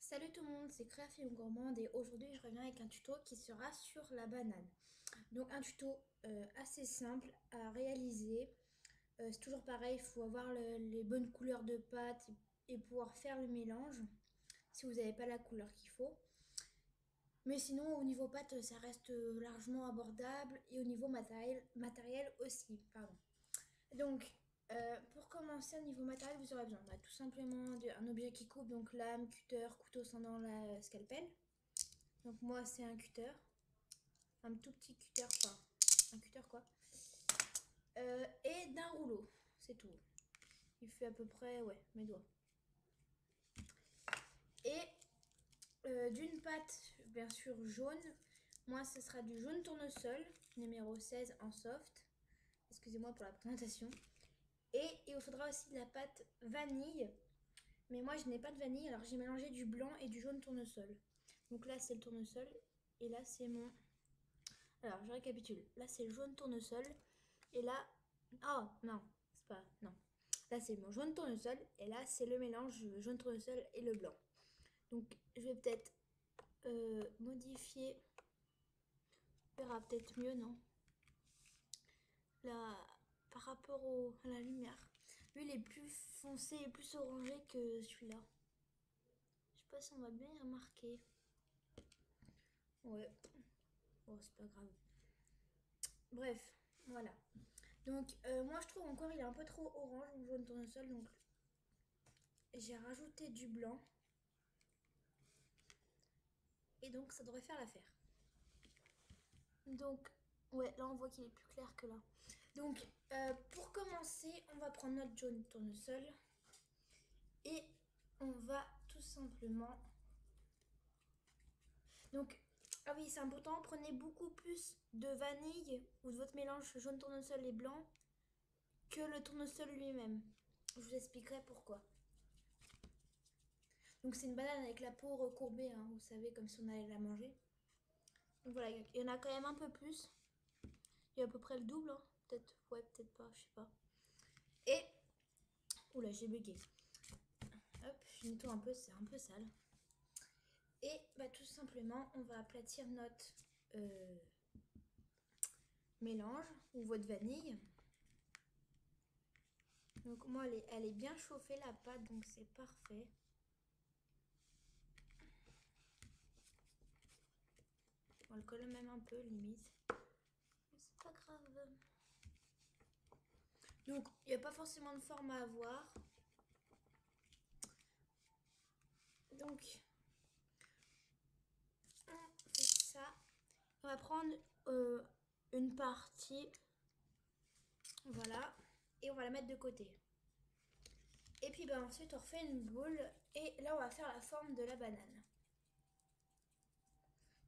Salut tout le monde, c'est Création Gourmande et aujourd'hui je reviens avec un tuto qui sera sur la banane. Donc un tuto assez simple à réaliser. C'est toujours pareil, il faut avoir les bonnes couleurs de pâte et pouvoir faire le mélange si vous n'avez pas la couleur qu'il faut. Mais sinon au niveau pâte ça reste largement abordable et au niveau matériel aussi. Pardon. Donc pour commencer au niveau matériel vous aurez besoin tout simplement d'un objet qui coupe, donc lame, cutter, couteau sans dents, la scalpel. Donc moi c'est un cutter, un tout petit cutter, enfin un cutter quoi. Et d'un rouleau, c'est tout. Il fait à peu près, ouais, mes doigts. Et d'une pâte, bien sûr jaune. Moi ce sera du jaune tournesol, numéro 16 en soft. Excusez-moi pour la présentation. Et il vous faudra aussi de la pâte vanille. Mais moi je n'ai pas de vanille, alors j'ai mélangé du blanc et du jaune tournesol. Donc là c'est le tournesol et là c'est mon... Alors je récapitule. Là c'est le jaune tournesol. Et là, oh non, c'est pas, non. Là c'est mon jaune tournesol et là c'est le mélange jaune tournesol et le blanc. Donc je vais peut-être modifier, on verra peut-être mieux, non? Là, par rapport à la lumière. Lui il est plus foncé et plus orangé que celui-là. Je sais pas si on va bien y remarquer. Ouais, bon c'est pas grave. Bref, voilà. Donc moi je trouve encore il est un peu trop orange mon jaune tournesol, donc j'ai rajouté du blanc. Et donc ça devrait faire l'affaire. Donc, ouais, là on voit qu'il est plus clair que là. Donc, pour commencer, on va prendre notre jaune tournesol et on va tout simplement... Donc, ah oui, c'est important, prenez beaucoup plus de vanille ou de votre mélange jaune tournesol et blanc que le tournesol lui-même. Je vous expliquerai pourquoi. Donc, c'est une banane avec la peau recourbée, hein, vous savez, comme si on allait la manger. Donc voilà, il y en a quand même un peu plus. Il y a à peu près le double, hein. Peut-être, ouais, peut-être pas, je sais pas. Et, oula, j'ai bugué. Hop, je nettoie un peu, c'est un peu sale. Et bah, tout simplement, on va aplatir notre mélange ou votre vanille. Donc moi, elle est bien chauffée la pâte, donc c'est parfait. On le colle même un peu, limite. Mais c'est pas grave. Donc, il n'y a pas forcément de forme à avoir. Donc, on fait ça. On va prendre une partie. Voilà. Et on va la mettre de côté. Et puis bah, ensuite, on refait une boule. Et là, on va faire la forme de la banane.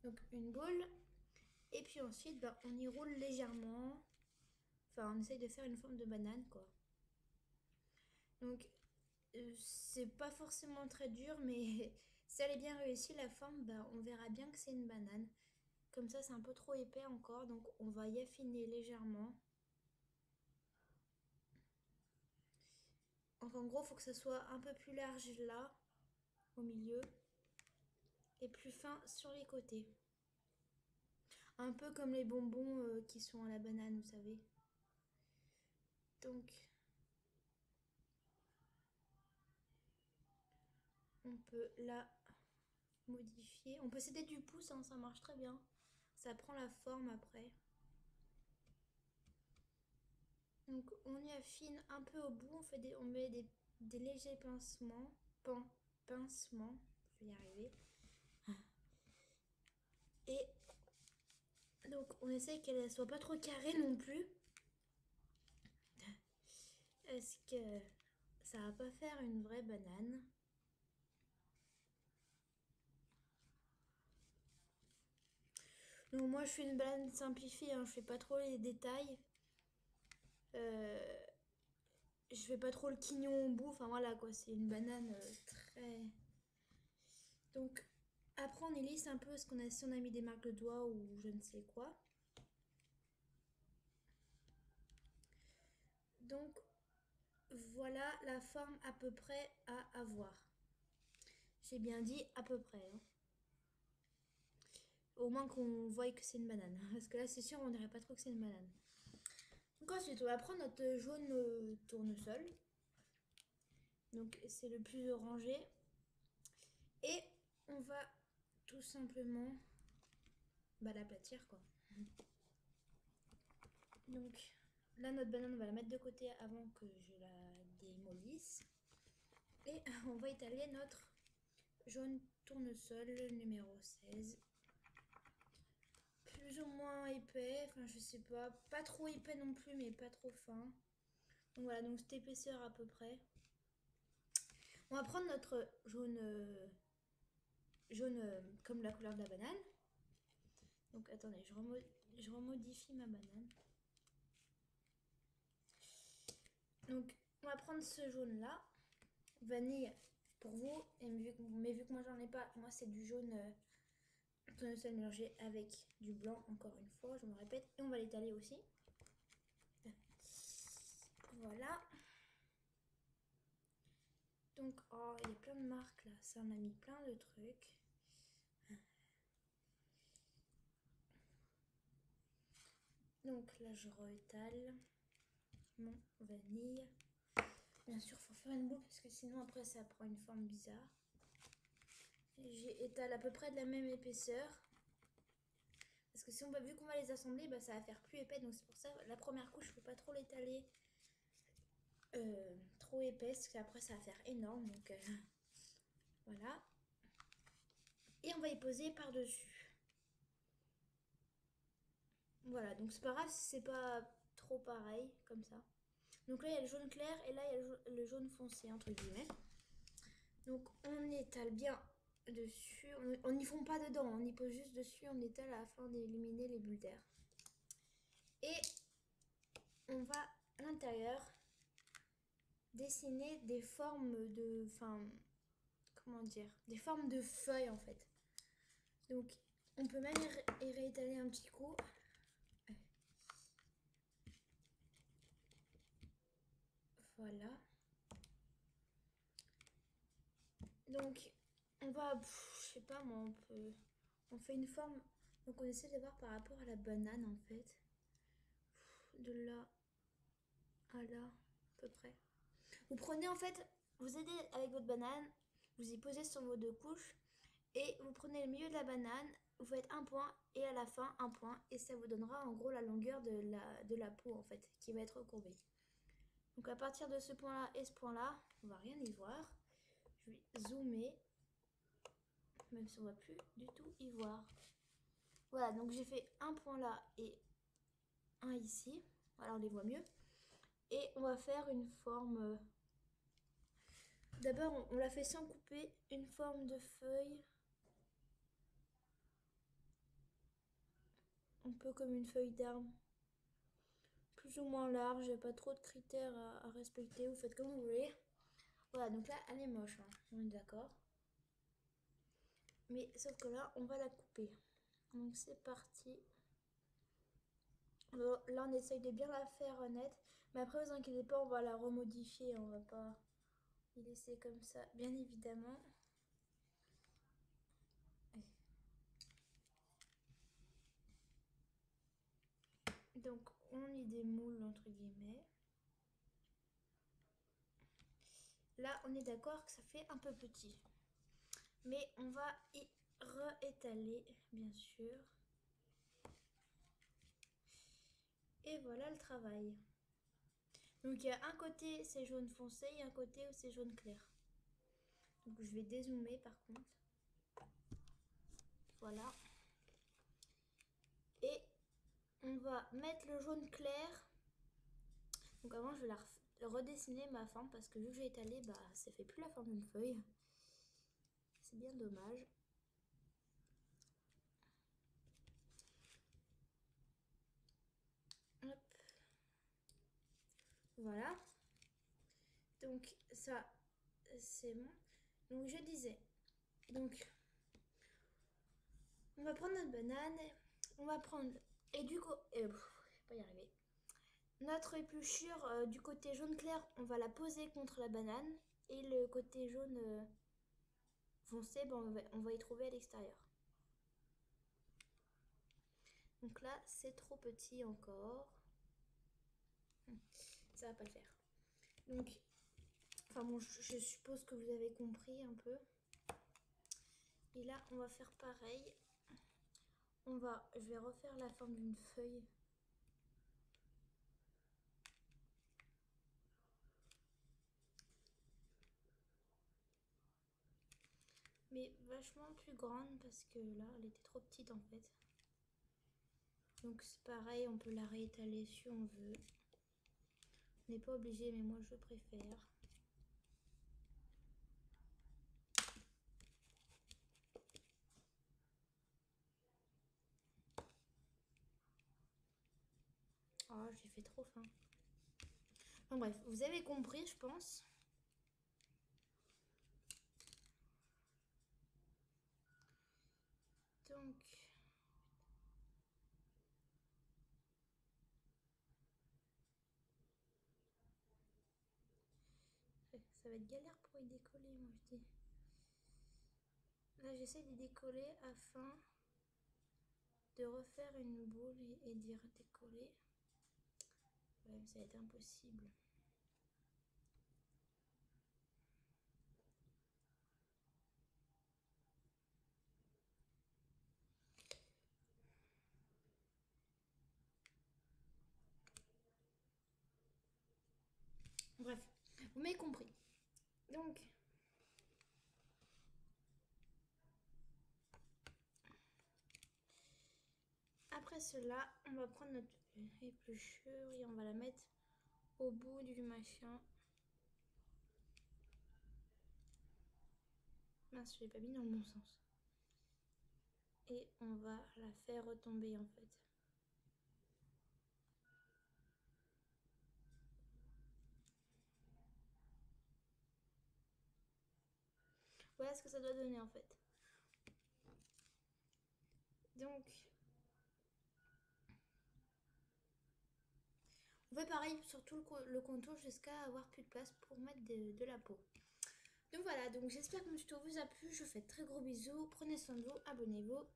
Donc, une boule. Et puis ensuite, bah, on y roule légèrement. Enfin, on essaye de faire une forme de banane, quoi. Donc, c'est pas forcément très dur, mais si elle est bien réussie, la forme, bah, on verra bien que c'est une banane. Comme ça, c'est un peu trop épais encore, donc on va y affiner légèrement. Donc, en gros, il faut que ce soit un peu plus large là, au milieu, et plus fin sur les côtés. Un peu comme les bonbons qui sont à la banane, vous savez. Donc, on peut la modifier. On peut s'aider du pouce, hein, ça marche très bien. Ça prend la forme après. Donc on y affine un peu au bout, on met des légers pincements. Pincements, je vais y arriver. Et donc on essaye qu'elle ne soit pas trop carrée non plus. Est-ce que ça va pas faire une vraie banane? Donc moi je fais une banane simplifiée, hein, je fais pas trop les détails. Je fais pas trop le quignon au bout, enfin voilà quoi, c'est une banane très... Donc après on y lisse un peu parce qu'on a, si on a mis des marques de doigts ou je ne sais quoi. Donc voilà la forme à peu près à avoir. J'ai bien dit à peu près, hein. Au moins qu'on voie que c'est une banane. Parce que là, c'est sûr, on dirait pas trop que c'est une banane. Donc ensuite, on va prendre notre jaune tournesol. Donc c'est le plus orangé. Et on va tout simplement l'aplatir, quoi. Donc là, notre banane, on va la mettre de côté avant que je la démolisse. Et on va étaler notre jaune tournesol numéro 16. Plus ou moins épais, enfin je sais pas trop épais non plus, mais pas trop fin. Donc voilà, donc cette épaisseur à peu près. On va prendre notre jaune, comme la couleur de la banane. Donc attendez, je remodifie ma banane. Donc on va prendre ce jaune là, vanille pour vous, mais vu que moi j'en ai pas, moi c'est du jaune tournesol mélangé avec du blanc, encore une fois, je me répète, et on va l'étaler aussi. Voilà. Donc, oh, il y a plein de marques là, ça on a mis plein de trucs. Donc là je réétale mon vanille. Bien sûr, il faut faire une boucle parce que sinon après ça prend une forme bizarre. J'étale à peu près de la même épaisseur. Parce que si on va, vu qu'on va les assembler, ça va faire plus épais. Donc c'est pour ça, la première couche, il ne faut pas trop l'étaler trop épaisse. Parce qu'après ça va faire énorme. Donc voilà. Et on va y poser par-dessus. Voilà, donc c'est pas grave si c'est pas trop pareil, comme ça. Donc là, il y a le jaune clair et là, il y a le jaune foncé, entre guillemets. Donc on étale bien dessus. On n'y fond pas dedans, on y pose juste dessus, on étale afin d'éliminer les bulles d'air. Et on va à l'intérieur dessiner des formes de... Enfin, comment dire? Des formes de feuilles en fait. Donc on peut même y réétaler un petit coup. Voilà. Donc on va, je sais pas moi, on fait une forme. Donc on essaie de voir par rapport à la banane en fait. De là à là, à peu près. Vous prenez en fait, vous aidez avec votre banane, vous y posez sur vos deux couches et vous prenez le milieu de la banane, vous faites un point et à la fin un point et ça vous donnera en gros la longueur de la peau en fait qui va être courbée. Donc à partir de ce point là et ce point là, on va rien y voir. Je vais zoomer, même si on ne va plus du tout y voir. Voilà, donc j'ai fait un point là et un ici. Voilà, on les voit mieux. Et on va faire une forme. D'abord, on l'a fait sans couper, une forme de feuille. Un peu comme une feuille d'arbre. Plus ou moins large, il n'y a pas trop de critères à respecter, vous faites comme vous voulez. Voilà, donc là, elle est moche, hein, on est d'accord. Mais sauf que là, on va la couper. Donc c'est parti. Alors, là, on essaye de bien la faire nette. Mais après, vous inquiétez pas, on va la remodifier. On va pas y laisser comme ça, bien évidemment. Donc, on y démoule, entre guillemets. Là, on est d'accord que ça fait un peu petit. Mais on va y réétaler, bien sûr. Et voilà le travail. Donc, il y a un côté, c'est jaune foncé, et un côté où c'est jaune clair. Donc, je vais dézoomer par contre. Voilà. Et on va mettre le jaune clair. Donc, avant, je vais redessiner ma forme parce que vu que j'ai étalé, ça fait plus la forme d'une feuille. C'est bien dommage. Hop. Voilà. Donc ça, c'est bon. Donc je disais, donc on va prendre notre banane, on va prendre, et du coup, je vais pas y arriver. Notre épluchure du côté jaune clair, on va la poser contre la banane. Et le côté jaune foncé, ben, on va y trouver à l'extérieur. Donc là, c'est trop petit encore. Ça va pas le faire. Donc, enfin bon, je suppose que vous avez compris un peu. Et là, on va faire pareil. Je vais refaire la forme d'une feuille. Mais vachement plus grande parce que là, elle était trop petite en fait. Donc c'est pareil, on peut la réétaler si on veut. On n'est pas obligé, mais moi je préfère. Oh, j'ai fait trop fin. Enfin bref, vous avez compris, je pense. Donc, ça va être galère pour y décoller, moi je dis. Là, j'essaie d'y décoller afin de refaire une boule et d'y redécoller. Ouais, ça va être impossible. Bref, vous m'avez compris. Donc, après cela, on va prendre notre épluchure et on va la mettre au bout du machin. Mince, je l'ai pas mis dans le bon sens. Et on va la faire retomber en fait. Voilà ce que ça doit donner en fait. Donc, on fait pareil sur tout le contour jusqu'à avoir plus de place pour mettre de la peau. Donc voilà, donc j'espère que mon tuto vous a plu. Je vous fais de très gros bisous. Prenez soin de vous, abonnez-vous.